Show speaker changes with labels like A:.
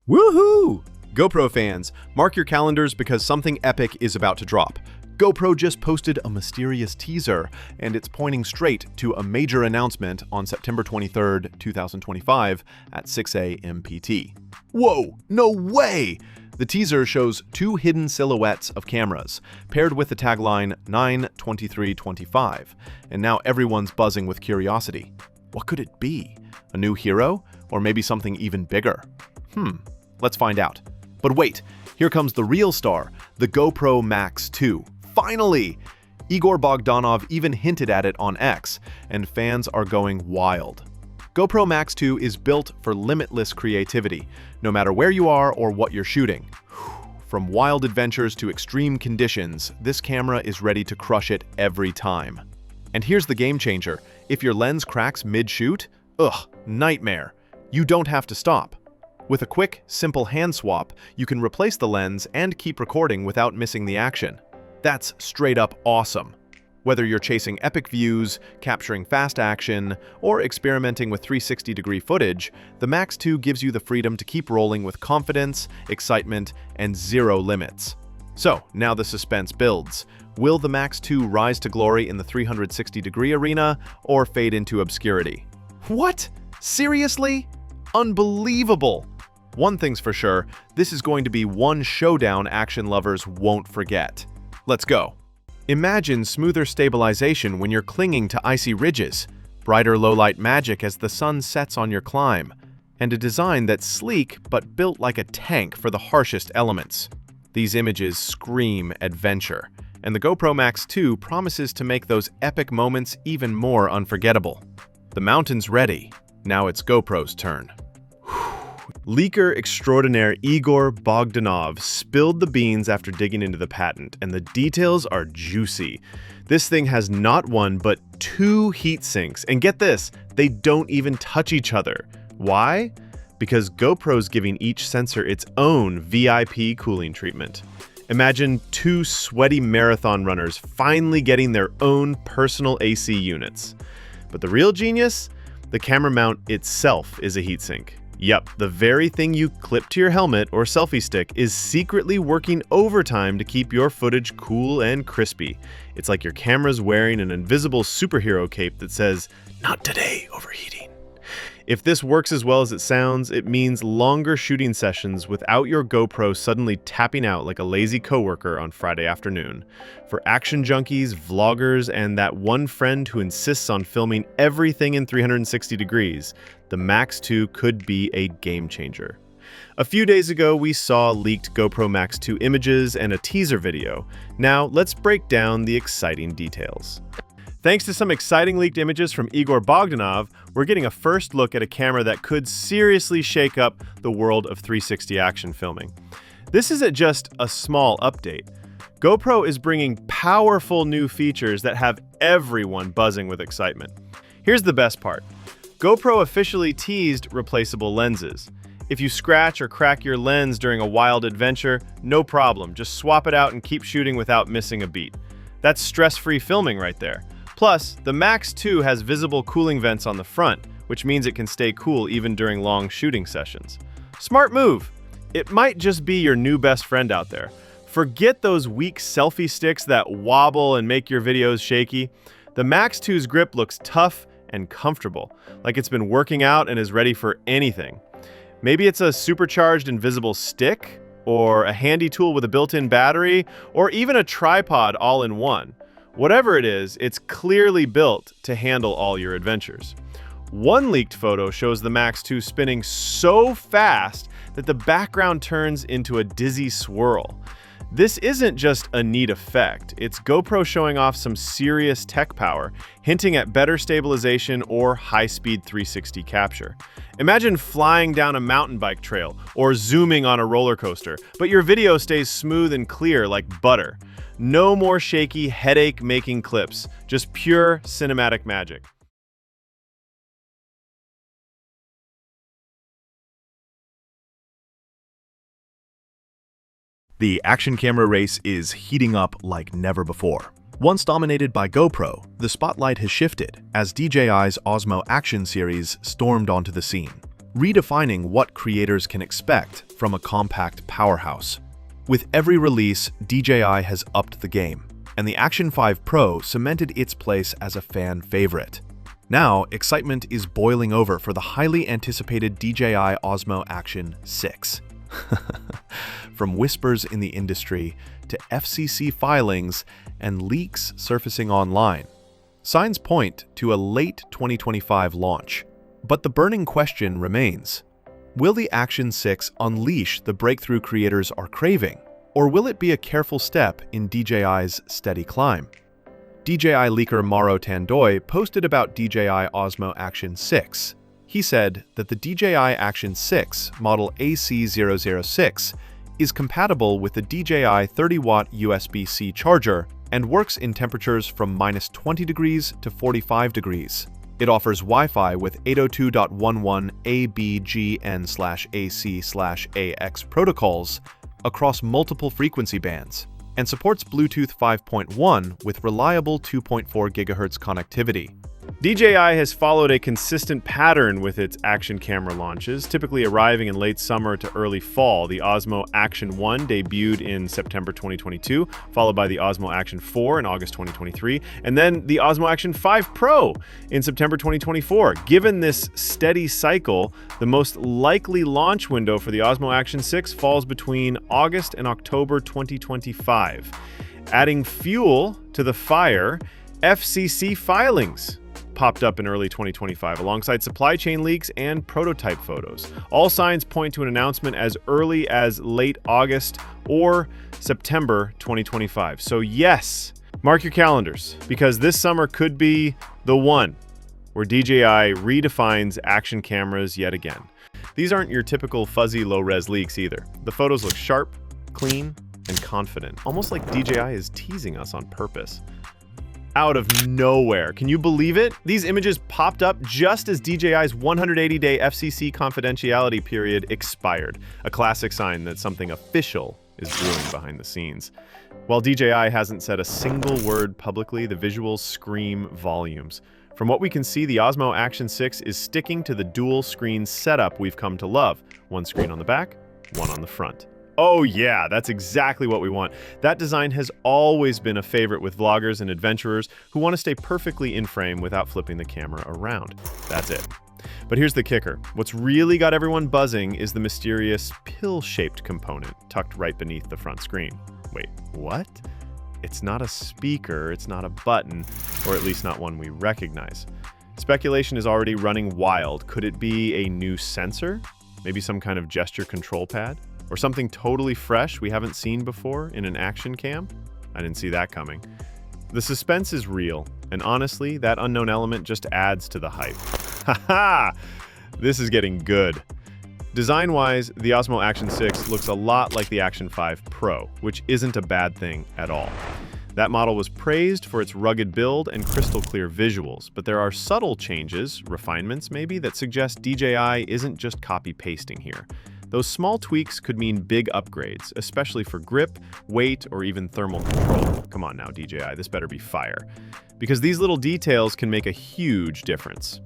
A: Woohoo! GoPro fans, mark your calendars because something epic is about to drop. GoPro just posted a mysterious teaser, and it's pointing straight to a major announcement on September 23rd, 2025 at 6 a.m. PT. Whoa, no way! The teaser shows two hidden silhouettes of cameras, paired with the tagline 9/23/25, and now everyone's buzzing with curiosity. What could it be? A new hero? Or maybe something even bigger? Let's find out. But wait, here comes the real star, the GoPro Max 2. Finally! Igor Bogdanov even hinted at it on X, and fans are going wild. GoPro Max 2 is built for limitless creativity, no matter where you are or what you're shooting. From wild adventures to extreme conditions, this camera is ready to crush it every time. And here's the game changer. If your lens cracks mid-shoot, nightmare. You don't have to stop. With a quick, simple hand swap, you can replace the lens and keep recording without missing the action. That's straight up awesome. Whether you're chasing epic views, capturing fast action, or experimenting with 360-degree footage, the Max 2 gives you the freedom to keep rolling with confidence, excitement, and zero limits. So, now the suspense builds. Will the Max 2 rise to glory in the 360-degree arena, or fade into obscurity? What? Seriously? Unbelievable! One thing's for sure, this is going to be one showdown action lovers won't forget. Let's go. Imagine smoother stabilization when you're clinging to icy ridges, brighter low-light magic as the sun sets on your climb, and a design that's sleek but built like a tank for the harshest elements. These images scream adventure, and the GoPro Max 2 promises to make those epic moments even more unforgettable. The mountain's ready. Now it's GoPro's turn. Leaker extraordinaire Igor Bogdanov spilled the beans after digging into the patent, and the details are juicy. This thing has not one, but two heat sinks, and get this, they don't even touch each other. Why? Because GoPro's giving each sensor its own VIP cooling treatment. Imagine two sweaty marathon runners finally getting their own personal AC units. But the real genius? The camera mount itself is a heatsink. Yep, the very thing you clip to your helmet or selfie stick is secretly working overtime to keep your footage cool and crispy. It's like your camera's wearing an invisible superhero cape that says, "Not today, overheating." If this works as well as it sounds, it means longer shooting sessions without your GoPro suddenly tapping out like a lazy coworker on Friday afternoon. For action junkies, vloggers, and that one friend who insists on filming everything in 360 degrees, the Max 2 could be a game changer. A few days ago, we saw leaked GoPro Max 2 images and a teaser video. Now, let's break down the exciting details. Thanks to some exciting leaked images from Igor Bogdanov, we're getting a first look at a camera that could seriously shake up the world of 360 action filming. This isn't just a small update. GoPro is bringing powerful new features that have everyone buzzing with excitement. Here's the best part. GoPro officially teased replaceable lenses. If you scratch or crack your lens during a wild adventure, no problem. Just swap it out and keep shooting without missing a beat. That's stress-free filming right there. Plus, the Max 2 has visible cooling vents on the front, which means it can stay cool even during long shooting sessions. Smart move! It might just be your new best friend out there. Forget those weak selfie sticks that wobble and make your videos shaky. The Max 2's grip looks tough and comfortable, like it's been working out and is ready for anything. Maybe it's a supercharged invisible stick, or a handy tool with a built-in battery, or even a tripod all in one. Whatever it is, it's clearly built to handle all your adventures. One leaked photo shows the Max 2 spinning so fast that the background turns into a dizzy swirl. This isn't just a neat effect, it's GoPro showing off some serious tech power, hinting at better stabilization or high-speed 360 capture. Imagine flying down a mountain bike trail or zooming on a roller coaster, but your video stays smooth and clear like butter. No more shaky, headache-making clips, just pure cinematic magic.
B: The action camera race is heating up like never before. Once dominated by GoPro, the spotlight has shifted as DJI's Osmo Action series stormed onto the scene. redefining what creators can expect from a compact powerhouse. With every release, DJI has upped the game, and the Action 5 Pro cemented its place as a fan favorite. Now, excitement is boiling over for the highly anticipated DJI Osmo Action 6. From whispers in the industry to FCC filings and leaks surfacing online, signs point to a late 2025 launch. But the burning question remains: will the Action 6 unleash the breakthrough creators are craving, or will it be a careful step in DJI's steady climb? DJI leaker Mauro Tandoi posted about DJI Osmo Action 6. He said that the DJI Action 6 model AC006 is compatible with the DJI 30-watt USB-C charger and works in temperatures from -20 degrees to 45 degrees. It offers Wi-Fi with 802.11 ABGN/AC/AX protocols across multiple frequency bands, and supports Bluetooth 5.1 with reliable 2.4 GHz connectivity.
A: DJI has followed a consistent pattern with its action camera launches, typically arriving in late summer to early fall. The Osmo Action 1 debuted in September 2022, followed by the Osmo Action 4 in August 2023, and then the Osmo Action 5 Pro in September 2024. Given this steady cycle, the most likely launch window for the Osmo Action 6 falls between August and October 2025. Adding fuel to the fire, FCC filings popped up in early 2025 alongside supply chain leaks and prototype photos. All signs point to an announcement as early as late August or September 2025. So yes, mark your calendars, because this summer could be the one where DJI redefines action cameras yet again. These aren't your typical fuzzy low-res leaks either. The photos look sharp, clean, and confident, almost like DJI is teasing us on purpose. Out of nowhere. Can you believe it? These images popped up just as DJI's 180-day FCC confidentiality period expired, a classic sign that something official is brewing behind the scenes. While DJI hasn't said a single word publicly, the visuals scream volumes. From what we can see, the Osmo Action 6 is sticking to the dual screen setup we've come to love. One screen on the back, one on the front. Oh yeah, that's exactly what we want. That design has always been a favorite with vloggers and adventurers who want to stay perfectly in frame without flipping the camera around. That's it. But here's the kicker. What's really got everyone buzzing is the mysterious pill-shaped component tucked right beneath the front screen. Wait, what? It's not a speaker, it's not a button, or at least not one we recognize. Speculation is already running wild. Could it be a new sensor? Maybe some kind of gesture control pad? Or something totally fresh we haven't seen before in an action cam? I didn't see that coming. The suspense is real, and honestly, that unknown element just adds to the hype. Haha! This is getting good. Design-wise, the Osmo Action 6 looks a lot like the Action 5 Pro, which isn't a bad thing at all. That model was praised for its rugged build and crystal clear visuals, but there are subtle changes, refinements maybe, that suggest DJI isn't just copy-pasting here. Those small tweaks could mean big upgrades, especially for grip, weight, or even thermal control. Come on now, DJI, this better be fire. Because these little details can make a huge difference.